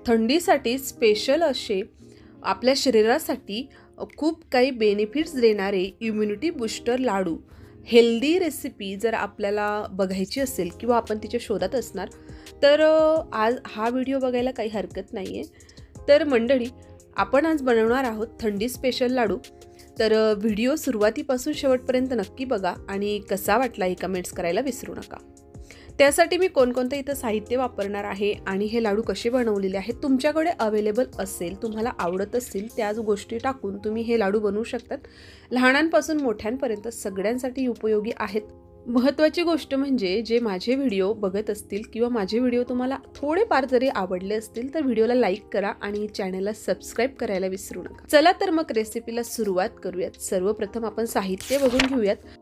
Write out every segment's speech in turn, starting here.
थंडीसाठी स्पेशल असे आपल्या शरीरासाठी खूप काही बेनिफिट्स देणारे इम्युनिटी बूस्टर लाडू हेल्दी रेसिपी जर आपल्याला बघायची असेल किंवा आपण तिच्या शोधात असणार तर आज हा व्हिडिओ बघायला काही हरकत नाही आहे। तर मंडळी, आपण आज बनवणार आहोत थंडी स्पेशल लाडू। तर व्हिडिओ सुरुवातीपासून शेवटपर्यंत नक्की बघा आणि कसा वाटला हे कमेंट्स करायला विसरू नका। त्यासाठी मी कोणकोणते इथं साहित्य वापरणार आहे आणि हे लाडू कसे बनवलेले आहेत तुमच्याकडे अवेलेबल असेल, तुम्हाला आवडत असतील त्याच गोष्टी टाकून तुम्ही हे लाडू बनवू शकतात। लहानांपासून मोठ्यांपर्यंत सगळ्यांसाठी उपयोगी आहेत। महत्त्वाची गोष्ट म्हणजे जे माझे व्हिडिओ बघत असतील किंवा माझे व्हिडिओ तुम्हाला थोडेफार जरी आवडले असतील तर व्हिडिओला लाईक करा आणि चॅनलला सबस्क्राईब करायला विसरू नका। चला तर मग रेसिपीला सुरुवात करूयात। सर्वप्रथम आपण साहित्य बघून घेऊयात।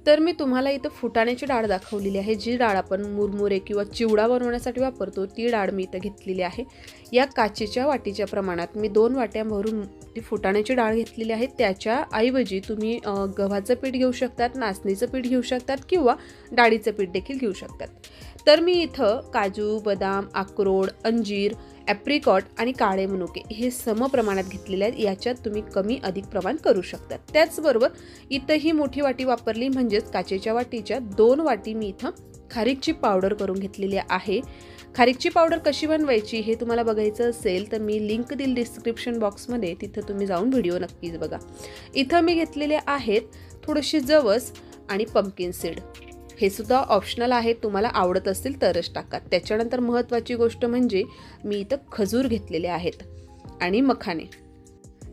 तर मी तुम्हाला इथं फुटाण्याची डाळ दाखवलेली आहे, जी डाळ आपण मुरमुरे किंवा चिवडा बनवण्यासाठी वापरतो ती डाळ मी इथं घेतलेली आहे। या काचेच्या वाटीच्या प्रमाणात मी 2 वाट्या भरून ती फुटाण्याची डाळ घेतलेली आहे। त्याच्या ऐवजी तुम्ही गव्हाचं पीठ घेऊ शकतात, नाचणीचं पीठ घेऊ शकतात किंवा डाळीचं पीठ देखील घेऊ शकतात। तर मी इथं काजू, बदाम, अक्रोड, अंजीर, ॲप्रिकॉट आणि काळे मनुके हे सम प्रमाणात घेतलेले आहेत। याच्यात तुम्ही कमी अधिक प्रमाण करू शकता। त्याचबरोबर इथं ही मोठी वाटी वापरली म्हणजेच काचेच्या वाटीच्या 2 वाटी मी इथं खारीकची पावडर करून घेतलेली आहे। खारीकची पावडर कशी बनवायची हे तुम्हाला बघायचं असेल तर मी लिंक दिली डिस्क्रिप्शन बॉक्समध्ये, तिथं तुम्ही जाऊन व्हिडिओ नक्कीच बघा। इथं मी घेतलेले आहेत थोडीशी जवस आणि पंपकिन सीड, हे सुद्धा ऑप्शनल आहे, तुम्हाला आवडत असतील तरच टाका। त्याच्यानंतर महत्त्वाची गोष्ट म्हणजे मी इथं खजूर घेतलेले आहेत आणि मखाने।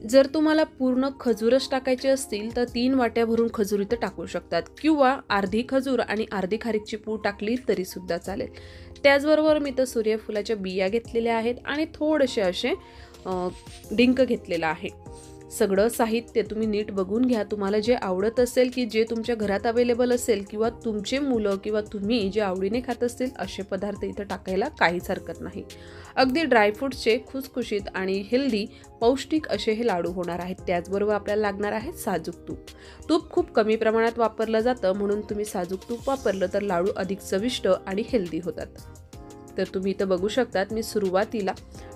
जर तुम्हाला पूर्ण खजूरच टाकायचे असतील तर 3 वाट्या भरून खजूर इथं टाकू शकतात किंवा अर्धी खजूर आणि अर्धी खारीकची पूड टाकली तरी सुद्धा चालेल। त्याचबरोबर मी इथं सूर्यफुलाच्या बिया घेतलेल्या आहेत आणि थोडेसे असे डिंक घेतलेला आहे। सगळं साहित्य तुम्ही नीट बघून घ्या, तुम्हाला जे आवडत असेल की जे तुमच्या घरात अवेलेबल असेल किंवा तुमचे मुलं किंवा तुम्ही जे आवडीने खात असतील असे पदार्थ इथं टाकायला काहीच हरकत नाही। अगदी ड्रायफ्रूट्सचे खुसखुशीत आणि हेल्दी पौष्टिक असे हे लाडू होणार आहेत। त्याचबरोबर आपल्याला लागणार आहे साजूक तूप। तूप खूप कमी प्रमाणात वापरलं जातं, म्हणून तुम्ही साजूक तूप वापरलं तर लाडू अधिक चविष्ट आणि हेल्दी होतात। तर तुम्ही इथं बघू शकतात मी सुरुवातीला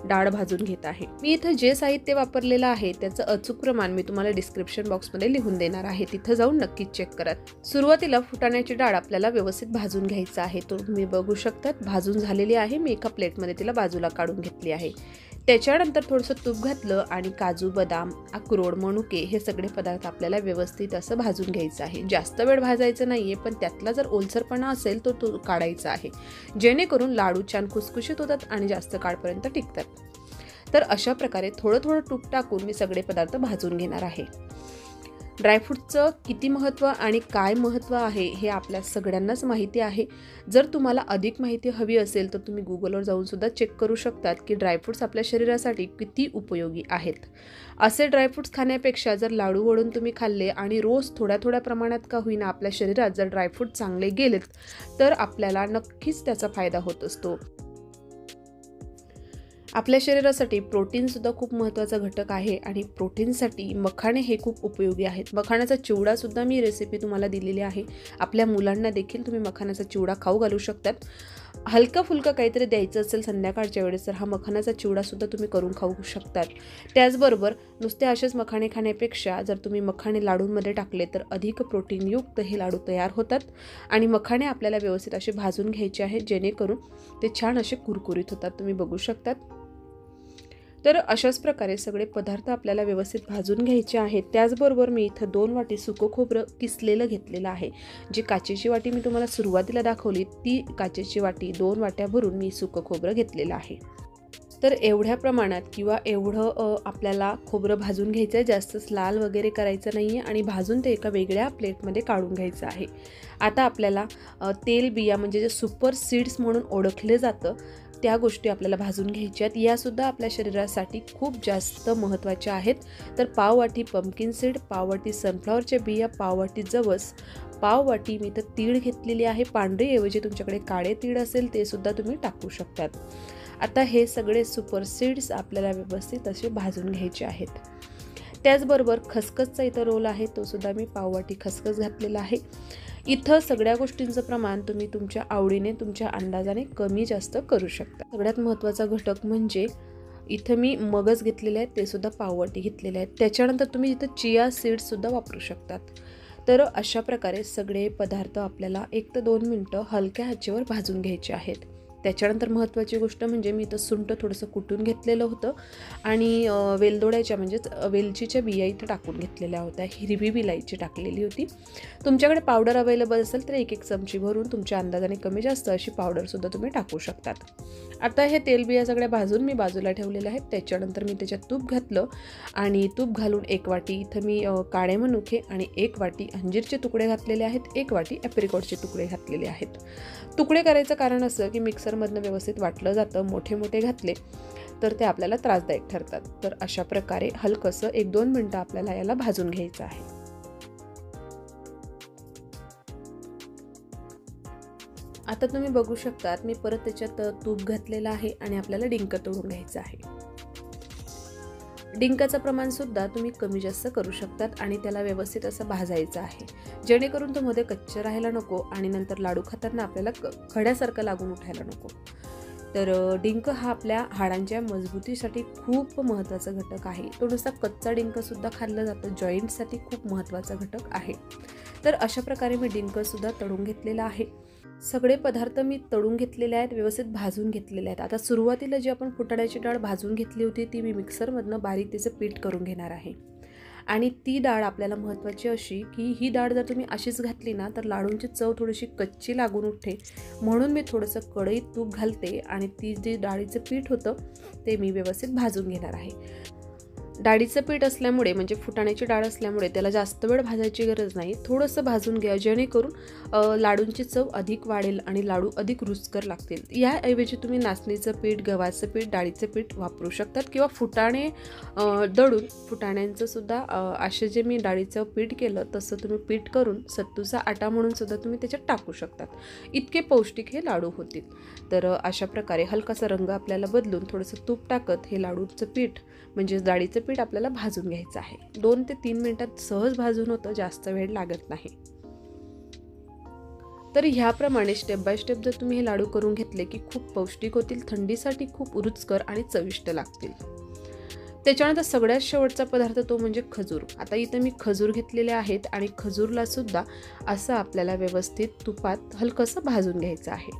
डाळ भाजून घेत आहे। मी इथं जे साहित्य वापरलेलं आहे त्याचं अचूक प्रमाण मी तुम्हाला डिस्क्रिप्शन बॉक्समध्ये लिहून देणार आहे, तिथं जाऊन नक्कीच चेक करा। सुरुवातीला फुटाण्याची डाळ आपल्याला व्यवस्थित भाजून घ्यायचं आहे। तुम्ही बघू शकतात भाजून झालेली आहे, मी एका प्लेटमध्ये तिला बाजूला काढून घेतली आहे। त्याच्यानंतर थोडंसं तूप घातलं आणि काजू, बदाम, अक्रोड, मनुके हे सगळे पदार्थ आपल्याला व्यवस्थित असं भाजून घ्यायचं आहे। जास्त वेळ भाजायचं नाहीये, पण त्यातला जर ओलसरपणा असेल तर तो काढायचा आहे, जेणेकरून लाडू छान खुसखुशीत होतात आणि जास्त काळपर्यंत टिकतात। तर अशा प्रकारे थोडं थोडं तूप टाकून मी सगळे पदार्थ भाजून घेणार आहे। ड्रायफ्रूटचं किती महत्त्व आणि काय महत्त्व आहे हे आपल्या सगळ्यांनाच माहिती आहे। जर तुम्हाला अधिक माहिती हवी असेल तर तुम्ही गुगलवर जाऊन सुद्धा चेक करू शकतात की ड्रायफ्रूट्स आपल्या शरीरासाठी किती उपयोगी आहेत। असे ड्रायफ्रूट्स खाण्यापेक्षा जर लाडू वळून तुम्ही खाल्ले आणि रोज थोड्या थोड्या प्रमाणात का होईना आपल्या शरीरात जर ड्रायफ्रूट चांगले गेलेत तर आपल्याला नक्कीच त्याचा फायदा होत असतो। आपल्या शरीरासाठी प्रोटीन सुद्धा खूप महत्त्वाचा घटक आहे आणि प्रोटीनसाठी मखाणे हे खूप उपयोगी आहेत। मखाण्याचा चिवडा सुद्धा मी रेसिपी तुम्हाला दिलेली आहे, आपल्या मुलांना देखील तुम्ही मखाण्याचा चिवडा खाऊ घालू शकतात। हलका फुलका काहीतरी द्यायचं असेल संध्याकाळच्या वेळेस तर हा मखाण्याचा चिवडा सुद्धा तुम्ही करून खाऊ शकतात। त्याचबरोबर नुसते असेच मखाणे खाण्यापेक्षा जर तुम्ही मखाणे लाडूंमध्ये टाकले तर अधिक प्रोटीनयुक्त हे लाडू तयार होतात आणि मखाणे आपल्याला व्यवस्थित असे भाजून घ्यायचे आहेत, जेणेकरून ते छान असे कुरकुरीत होतात, तुम्ही बघू शकतात। तर अशाच प्रकारे सगळे पदार्थ आपल्याला व्यवस्थित भाजून घ्यायचे आहेत। त्याचबरोबर मी इथं 2 वाटी सुकं खोबरं किसलेलं घेतलेलं आहे। जी काचेची वाटी मी तुम्हाला सुरुवातीला दाखवली ती काचेची वाटी 2 वाट्या भरून मी सुकं खोबरं घेतलेलं आहे। तर एवढ्या प्रमाणात किंवा एवढं आपल्याला खोबरं भाजून घ्यायचं आहे, जास्तच लाल वगैरे करायचं नाही आहे आणि भाजून ते एका वेगळ्या प्लेटमध्ये काढून घ्यायचं आहे। आता आपल्याला तेल बिया म्हणजे जे सुपर सीड्स म्हणून ओळखले जातं त्या गोष्टी आपल्याला भाजून घ्यायच्या आहेत। यासुद्धा आपल्या शरीरासाठी खूप जास्त महत्त्वाच्या आहेत। तर पाव वाटी पंपकिन सीड, पाव वाटी सनफ्लॉवरच्या बिया, पाव वाटी जवस, पाव वाटी मी तर तीळ घेतलेली आहे। पांढरी ऐवजी तुमच्याकडे काळे तीळ असेल ते सुद्धा तुम्ही टाकू शकतात। आता हे सगळे सुपर सीड्स आपल्याला व्यवस्थित असे भाजून घ्यायचे आहेत। त्याचबरोबर खसखसचा इथं रोल आहे, तो सुद्धा मी पाव वाटी खसखस घातलेला आहे। इथं सगळ्या गोष्टींचं प्रमाण तुम्ही तुमच्या आवडीने तुमच्या अंदाजाने कमी जास्त करू शकता. सगळ्यात महत्त्वाचा घटक म्हणजे इथं मी मगज घेतलेले आहेत, ते सुद्धा पाववाटी घेतलेले आहेत. त्याच्यानंतर तुम्ही इथं चिया सीड्ससुद्धा वापरू शकतात. तर अशा प्रकारे सगळे पदार्थ आपल्याला 1 ते 2 मिनटं हलक्या आचेवर भाजून घ्यायचे आहेत. त्याच्यानंतर महत्त्वाची गोष्ट म्हणजे मी इथं सुंठ थोडंसं कुटून घेतलेलं होतं आणि वेलदोड्याच्या म्हणजेच वेलचीच्या बिया इथं टाकून घेतलेल्या होत्या. हिरवी विलायची टाकलेली होती. तुमच्याकडे पावडर अवेलेबल असेल तर 1-1 चमची भरून तुमच्या अंदाजाने कमी जास्त अशी पावडरसुद्धा तुम्ही टाकू शकतात. आता हे तेलबिया सगळ्या भाजून मी बाजूला ठेवलेल्या आहेत. त्याच्यानंतर मी त्याच्यात तूप घातलं आणि तूप घालून 1 वाटी इथं मी काळे मनुके आणि 1 वाटी अंजीरचे तुकडे घातलेले आहेत, 1 वाटी ॲप्रिकॉटचे तुकडे घातलेले आहेत. तुकडे करायचं कारण असं की मिक्सरमधनं व्यवस्थित वाटलं जातं. मोठे मोठे घातले तर ते आपल्याला त्रासदायक ठरतात. तर अशा प्रकारे हलकंसं 1-2 मिनटं आपल्याला याला भाजून घ्यायचं आहे. आता तुम्ही बघू शकतात मी परत त्याच्यात तूप घातलेलं आहे आणि आपल्याला डिंक तोडून घ्यायचं आहे. डिंकाचं प्रमाणसुद्धा तुम्ही कमी जास्त करू शकतात आणि त्याला व्यवस्थित असं भाजायचं आहे, जेणेकरून तो मध्ये कच्चं राहायला नको आणि नंतर लाडू खाताना आपल्याला खड्यासारखं लागून उठायला नको. तर डिंक हा आपल्या हाडांच्या मजबूतीसाठी खूप महत्त्वाचा घटक आहे. तो नुसता कच्चा डिंकसुद्धा खाल्लं जातं, जॉईंटसाठी खूप महत्त्वाचा घटक आहे. तर अशा प्रकारे मी डिंकसुद्धा तळून घेतलेला आहे. सगळे पदार्थ मी तळून घेतलेले आहेत, व्यवस्थित भाजून घेतलेले आहेत. आता सुरुवातीला जी आपण फुटाण्याची डाळ भाजून घेतली होती ती मी मिक्सरमधनं बारीक तिचं पीठ करून घेणार आहे. आणि ती डाळ आपल्याला महत्त्वाची अशी की ही डाळ जर तुम्ही अशीच घातली ना तर लाडूंची चव थोडीशी कच्ची लागून उठते. म्हणून मी थोडंसं कढईत तूप घालते आणि ती जे डाळीचं पीठ होतं ते मी व्यवस्थित भाजून घेणार आहे. डाळीचं पीठ असल्यामुळे म्हणजे फुटाण्याची डाळ असल्यामुळे त्याला जास्त वेळ भाजायची गरज नाही. थोडंसं भाजून घ्या, जेणेकरून लाडूंची चव अधिक वाढेल आणि लाडू अधिक रुचकर लागतील. याऐवजी तुम्ही नाचणीचं पीठ, गव्हाचं पीठ, डाळीचं पीठ वापरू शकतात किंवा फुटाणे दळून फुटाण्यांचं सुद्धा असे जे मी डाळीचं पीठ केलं तसं तुम्ही पीठ करून सत्तूचा आटा म्हणून सुद्धा तुम्ही त्याच्यात टाकू शकतात. इतके पौष्टिक हे लाडू होतील. तर अशा प्रकारे हलकासा रंग आपल्याला बदलून थोडंसं तूप टाकत हे लाडूचं पीठ म्हणजे डाळीचं पीठ आपल्याला भाजून घ्यायचं आहे. 2 ते 3 मिनिटात सहज भाजून होतं, जास्त वेळ लागत नाही. तर ह्याप्रमाणे स्टेप बाय स्टेप जर तुम्ही हे लाडू करून घेतले की खूप पौष्टिक होतील, थंडीसाठी खूप रुचकर आणि चविष्ट लागतील. त्याच्यानंतर सगळ्यात शेवटचा पदार्थ तो म्हणजे खजूर. आता इथं मी खजूर घेतलेले आहेत आणि खजूरला सुद्धा असं आपल्याला व्यवस्थित तुपात हलकंसं भाजून घ्यायचं आहे.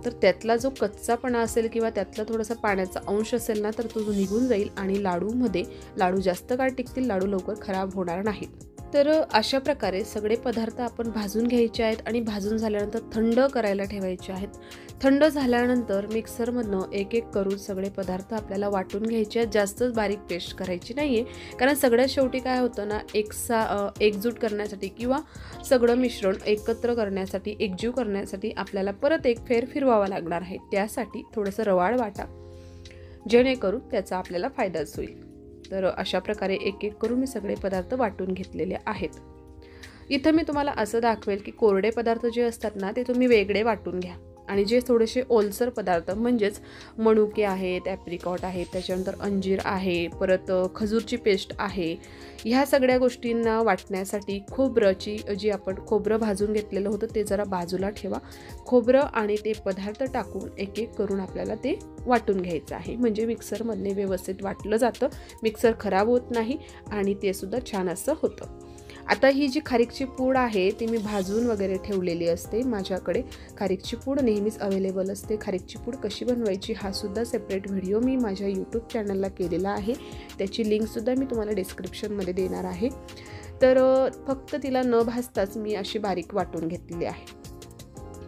तर त्यातला जो कच्चापणा असेल किंवा त्यातला थोडासा पाण्याचा अंश असेल ना तर तो निघून जाईल आणि लाडू जास्त काळ टिकतील, लाडू लवकर खराब होणार नाहीत. तर अशा प्रकारे सगळे पदार्थ आपण भाजून घ्यायचे आहेत आणि भाजून झाल्यानंतर थंड करायला ठेवायचे आहेत. थंड झाल्यानंतर मिक्सरमधनं 1-1 करून सगळे पदार्थ आपल्याला वाटून घ्यायचे आहेत. जास्तच बारीक पेस्ट करायची नाही आहे, कारण सगळ्यात शेवटी काय होतं ना एकजूट करण्यासाठी किंवा सगळं मिश्रण एकत्र करण्यासाठी, एकजीव करण्यासाठी आपल्याला परत एक फेर फिरवावा लागणार आहे. त्यासाठी थोडंसं रवाळ वाटा, जेणेकरून त्याचा आपल्याला फायदाच होईल. तर अशा प्रकारे 1-1 करून मी सगळे पदार्थ वाटून घेतलेले आहेत. इथं मी तुम्हाला असं दाखवेल की कोरडे पदार्थ जे असतात ना ते तुम्ही वेगळे वाटून घ्या आणि जे थोडेसे ओलसर पदार्थ म्हणजेच मनुके आहेत, ॲप्रिकॉट आहेत, त्याच्यानंतर अंजीर आहे, परत खजूरची पेस्ट आहे, ह्या सगळ्या गोष्टींना वाटण्यासाठी खोबरंची जी आपण खोबरं भाजून घेतलेलं होतं ते जरा बाजूला ठेवा. खोबरं आणि ते पदार्थ टाकून 1-1 करून आपल्याला ते वाटून घ्यायचं आहे. म्हणजे मिक्सरमधने व्यवस्थित वाटलं जातं, मिक्सर खराब होत नाही आणि ते सुद्धा छान असं होतं. आता ही जी खारीकची पूड आहे ती मी भाजून वगैरे ठेवलेली असते. माझ्याकडे खारीकची पूड नेहमीच अवेलेबल असते. खारीकची पूड कशी बनवायची हा सुद्धा सेपरेट व्हिडिओ मी माझ्या यूट्यूब चॅनलला केलेला आहे. त्याची लिंकसुद्धा मी तुम्हाला डिस्क्रिप्शनमध्ये देणार आहे. तर फक्त तिला न भाजताच मी अशी बारीक वाटून घेतलेली आहे.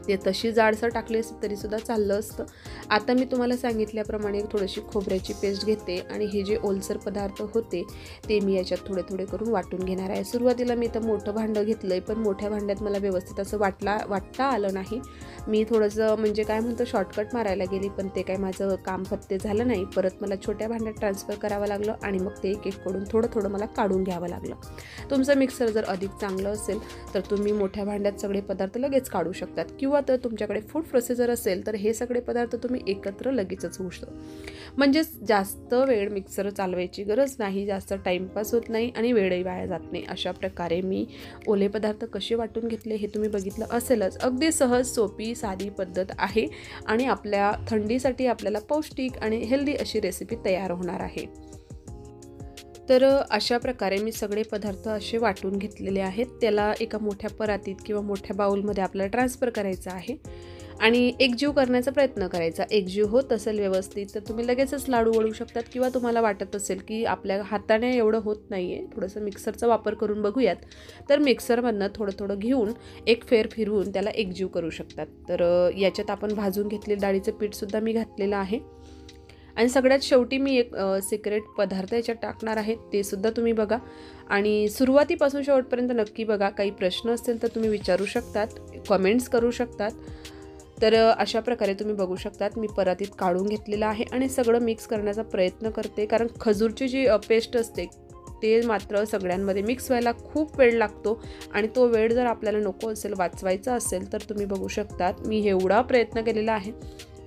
ते तशी जाडसर टाकली असते तरीसुद्धा चाललं असतं. आता मी तुम्हाला सांगितल्याप्रमाणे थोडीशी खोबऱ्याची पेस्ट घेते आणि हे जे ओलसर पदार्थ होते ते मी याच्यात थोडे थोडे करून वाटून घेणार आहे. सुरुवातीला मी इथं मोठं भांडं घेतलं आहे, पण मोठ्या भांड्यात मला व्यवस्थित असं वाटता आलं नाही. मी थोडंसं म्हणजे काय म्हणतो शॉर्टकट मारायला गेली, पण ते काय माझं काम फत्ते झालं नाही. परत मला छोट्या भांड्यात ट्रान्सफर करावं लागलं आणि मग ते 1-1 करून थोडं थोडं मला काढून घ्यावं लागलं. तुमचं मिक्सर जर अधिक चांगलं असेल तर तुम्ही मोठ्या भांड्यात सगळे पदार्थ लगेच काढू शकतात किंवा किंवा तर तुमच्याकडे फूड प्रोसेसर असेल तर हे सगळे पदार्थ तुम्ही एकत्र लगेचच होऊ शकतो. म्हणजेच जास्त वेळ मिक्सर चालवायची गरज नाही, जास्त टाईमपास होत नाही आणि वेळही वाया जात नाही. अशा प्रकारे मी ओले पदार्थ कसे वाटून घेतले हे तुम्ही बघितलं असेलच. अगदी सहज सोपी साधी पद्धत आहे आणि आपल्या थंडीसाठी आपल्याला पौष्टिक आणि हेल्दी अशी रेसिपी तयार होणार आहे. तर अशा प्रकारे मी सगळे पदार्थ असे वाटून घेतलेले आहेत. त्याला एका मोठ्या परातीत किंवा मोठ्या बाउलमध्ये आपल्याला ट्रान्सफर करायचं आहे आणि एकजीव करण्याचा प्रयत्न करायचा. एकजीव होत असेल व्यवस्थित तर तुम्ही लगेचच लाडू वळू शकतात किंवा तुम्हाला वाटत असेल की आपल्या हाताने एवढं होत नाही आहे, थोडंसं मिक्सरचा वापर करून बघूयात, तर मिक्सरमधनं थोडं थोडं घेऊन एक फेर फिरवून त्याला एकजीव करू शकतात. तर याच्यात आपण भाजून घेतलेलं डाळीचं पीठसुद्धा मी घातलेलं आहे आणि सगळ्यात शेवटी मी एक सिक्रेट पदार्थ याच्यात टाकणार आहे, ते सुद्धा तुम्ही बघा आणि सुरुवातीपासून शेवटपर्यंत नक्की बघा. काही प्रश्न असतील तर तुम्ही विचारू शकतात, कमेंट्स करू शकतात. तर अशा प्रकारे तुम्ही बघू शकतात मी परातीत काढून घेतलेलं आहे आणि सगळं मिक्स करण्याचा प्रयत्न करते, कारण खजूरची जी पेस्ट असते ते मात्र सगळ्यांमध्ये मिक्स व्हायला खूप वेळ लागतो आणि तो वेळ जर आपल्याला नको असेल, वाचवायचा असेल, तर तुम्ही बघू शकतात मी एवढा प्रयत्न केलेला आहे.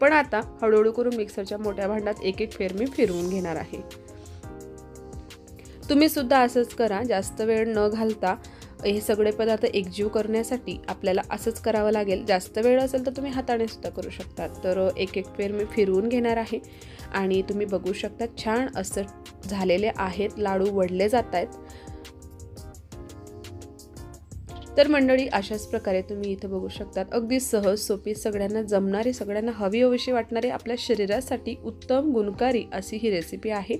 पण आता हळूहळू करून मिक्सरच्या मोठ्या भांड्यात एक एक फेर मी फिरवून घेणार आहे. तुम्ही सुद्धा असंच करा. जास्त वेळ न घालता हे सगळे पदार्थ एकजीव करण्यासाठी आपल्याला असंच करावं लागेल. जास्त वेळ असेल तर तुम्ही हाताने सुद्धा करू शकता. तर एक एक फेर मी फिरवून घेणार आहे आणि तुम्ही बघू शकता छान असं झालेले आहेत, लाडू वळले जात आहेत. तर मंडळी अशाच प्रकारे तुम्ही इथं बघू शकतात अगदी सहज सोपी, सगळ्यांना जमणारी, सगळ्यांना हवीहवीशी वाटणारी, आपल्या शरीरासाठी उत्तम गुणकारी अशी ही रेसिपी आहे.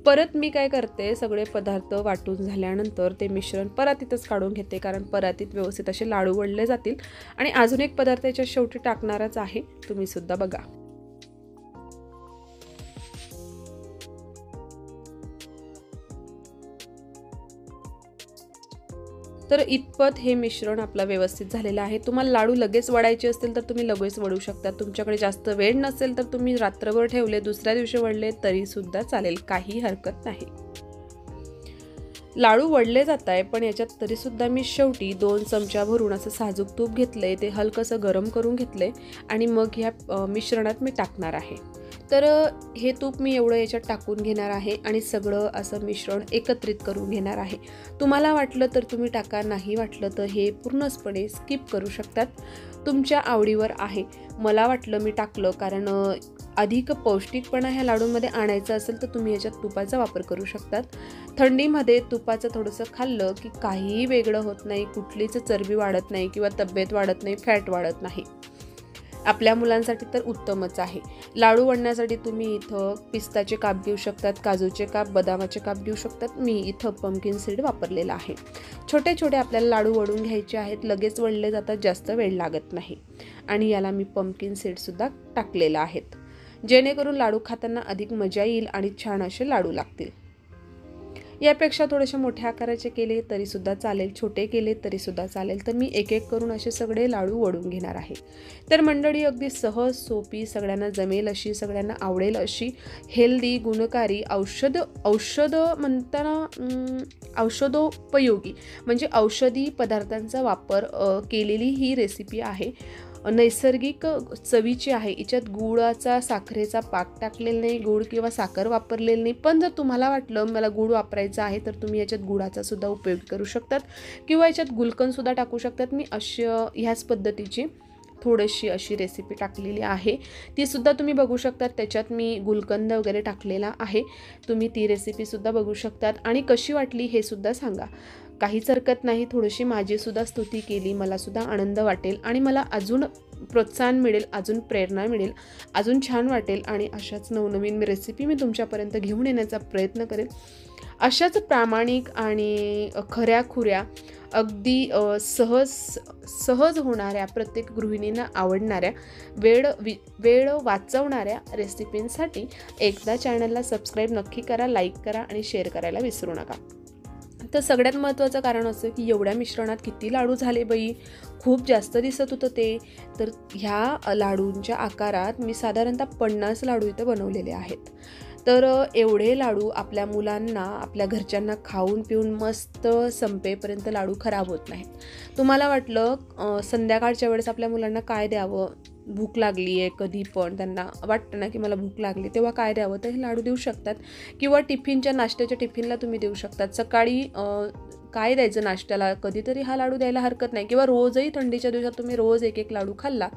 परत मी काय करते, सगळे पदार्थ वाटून झाल्यानंतर ते मिश्रण परातीतच काढून घेते, कारण परातीत व्यवस्थित असे लाडू वळले जातील. आणि अजून एक पदार्थ याच्या शेवटी टाकणारच आहे, तुम्ही सुद्धा बघा. तर इतपत हे मिश्रण आपलं व्यवस्थित झालेलं आहे. तुम्हाला लाडू लगेच वळायचे असतील तर तुम्ही लगेच वळू शकता. तुमच्याकडे जास्त वेळ नसेल तर तुम्ही रात्रभर ठेवले, दुसऱ्या दिवशी वळले तरी सुद्धा चालेल, काही हरकत नाही. लाडू वळले जात आहे, पण याच्यात तरी सुद्धा मी शेवटी 2 चमचा भरून असं साजूक तूप घेतलंय, ते हलकंसं गरम करून घेतलंय आणि मग ह्या मिश्रणात मी टाकणार आहे. तर हे तूप मी एवढं याच्यात टाकून घेणार आहे आणि सगळं असं मिश्रण एकत्रित करून घेणार आहे. तुम्हाला वाटलं तर तुम्ही टाका, नाही वाटलं तर हे पूर्णपणे स्किप करू शकतात, तुमच्या आवडीवर आहे. मला वाटलं मी टाकलं, कारण अधिक पौष्टिकपणा ह्या लाडूंमध्ये आणायचा असेल तर तुम्ही याच्यात तुपाचा वापर करू शकतात. थंडीमध्ये तुपाचं थोडंसं खाल्लं की काहीही वेगळं होत नाही, कुठलीच चरबी वाढत नाही किंवा तब्येत वाढत नाही, फॅट वाढत नाही. आपल्या मुलांसाठी तर उत्तमच आहे. लाडू वळण्यासाठी तुम्ही इथं पिस्ताचे काप घेऊ शकतात, काजूचे काप, बदामाचे काप घेऊ शकतात. मी इथं पंपकिन सीड वापरलेला आहे. छोटे छोटे आपल्याला लाडू वळून घ्यायचे आहेत, लगेच वळले जातात, जास्त वेळ लागत नाही. आणि याला मी पंपकिन सीडसुद्धा टाकलेला आहेत, जेणेकरून लाडू खाताना अधिक मजा येईल आणि छान असे लाडू लागतील. यापेक्षा थोडेसे मोठ्या आकाराचे केले तरीसुद्धा चालेल, छोटे केले तरीसुद्धा चालेल. तर मी एक एक करून असे सगळे लाडू वळून घेणार आहे. तर मंडळी अगदी सहज सोपी, सगळ्यांना जमेल अशी, सगळ्यांना आवडेल अशी, हेल्दी, गुणकारी, औषध म्हणताना औषधोपयोगी म्हणजे औषधी पदार्थांचा वापर केलेली ही रेसिपी आहे. नैसर्गिक चवीची आहे. याच्यात गुळाचा, साखरेचा पाक टाकलेला नाही, गुळ किंवा साखर वापरलेली नाही. पण जर तुम्हाला वाटलं मला गुळ वापरायचा आहे तर तुम्ही याच्यात गुळाचा सुद्धा उपयोग करू शकतात किंवा याच्यात गुलकंदसुद्धा टाकू शकतात. मी ह्याच पद्धतीची थोडीशी अशी रेसिपी टाकलेली आहे, ती सुद्धा तुम्ही बघू शकतात. त्याच्यात मी गुलकंद वगैरे टाकलेला आहे, तुम्ही ती रेसिपीसुद्धा बघू शकतात. आणि कशी वाटली हे सुद्धा सांगा, काहीच हरकत नाही. थोडीशी माझीसुद्धा स्तुती केली, मलासुद्धा आनंद वाटेल आणि मला अजून प्रोत्साहन मिळेल, अजून प्रेरणा मिळेल, अजून छान वाटेल. आणि अशाच नवनवीन रेसिपी मी तुमच्यापर्यंत घेऊन येण्याचा प्रयत्न करेल. अशाच प्रामाणिक आणि खऱ्याखुऱ्या, अगदी सहज होणाऱ्या, प्रत्येक गृहिणींना आवडणाऱ्या, वेळ वाचवणाऱ्या रेसिपींसाठी एकदा चॅनलला सबस्क्राईब नक्की करा, लाईक करा आणि शेअर करायला विसरू नका. तर सगळ्यात महत्त्वाचं कारण असं की एवढ्या मिश्रणात किती लाडू झाले बाई, खूप जास्त दिसत होतं ते. तर ह्या लाडूंच्या आकारात मी साधारणतः 50 लाडू इथं बनवलेले आहेत. तर एवढे लाडू आपल्या मुलांना, आपल्या घरच्यांना खाऊन पिऊन मस्त संपेपर्यंत लाडू खराब होत नाहीत. तुम्हाला वाटलं संध्याकाळच्या वेळेस आपल्या मुलांना काय द्यावं, भूक लागली आहे, कधी पण त्यांना वाटतं ना की मला भूक लागली, तेव्हा काय द्यावं, तर हे लाडू देऊ शकतात. किंवा टिफिनच्या नाश्त्याच्या टिफिनला तुम्ही देऊ शकतात. सकाळी काय द्यायचं नाश्त्याला, कधीतरी हा लाडू द्यायला हरकत नाही. किंवा रोजही थंडीच्या दिवसात तुम्ही रोज एक एक लाडू खाल्ला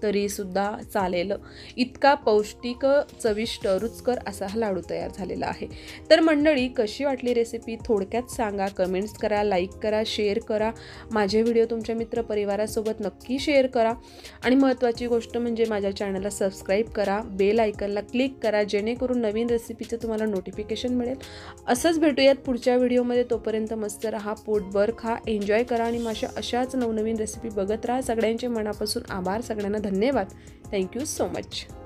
तरीसुद्धा चालेल. इतका पौष्टिक, चविष्ट, रुचकर असा हा लाडू तयार झालेला आहे. तर मंडळी, कशी वाटली रेसिपी थोडक्यात सांगा, कमेंट्स करा, लाईक करा, शेअर करा. माझे व्हिडिओ तुमच्या मित्रपरिवारासोबत नक्की शेअर करा. आणि महत्त्वाची गोष्ट म्हणजे माझ्या चॅनलला सबस्क्राईब करा, बेल आयकनला क्लिक करा, जेणेकरून नवीन रेसिपीचं तुम्हाला नोटिफिकेशन मिळेल. असंच भेटूयात पुढच्या व्हिडिओमध्ये. तोपर्यंत मस्त राहा, पोटभर खा, एन्जॉय करा आणि माझ्या अशाच नवनवीन रेसिपी बघत राहा. सगळ्यांचे मनापासून आभार, सगळ्यांना धन्यवाद. Thank you so much.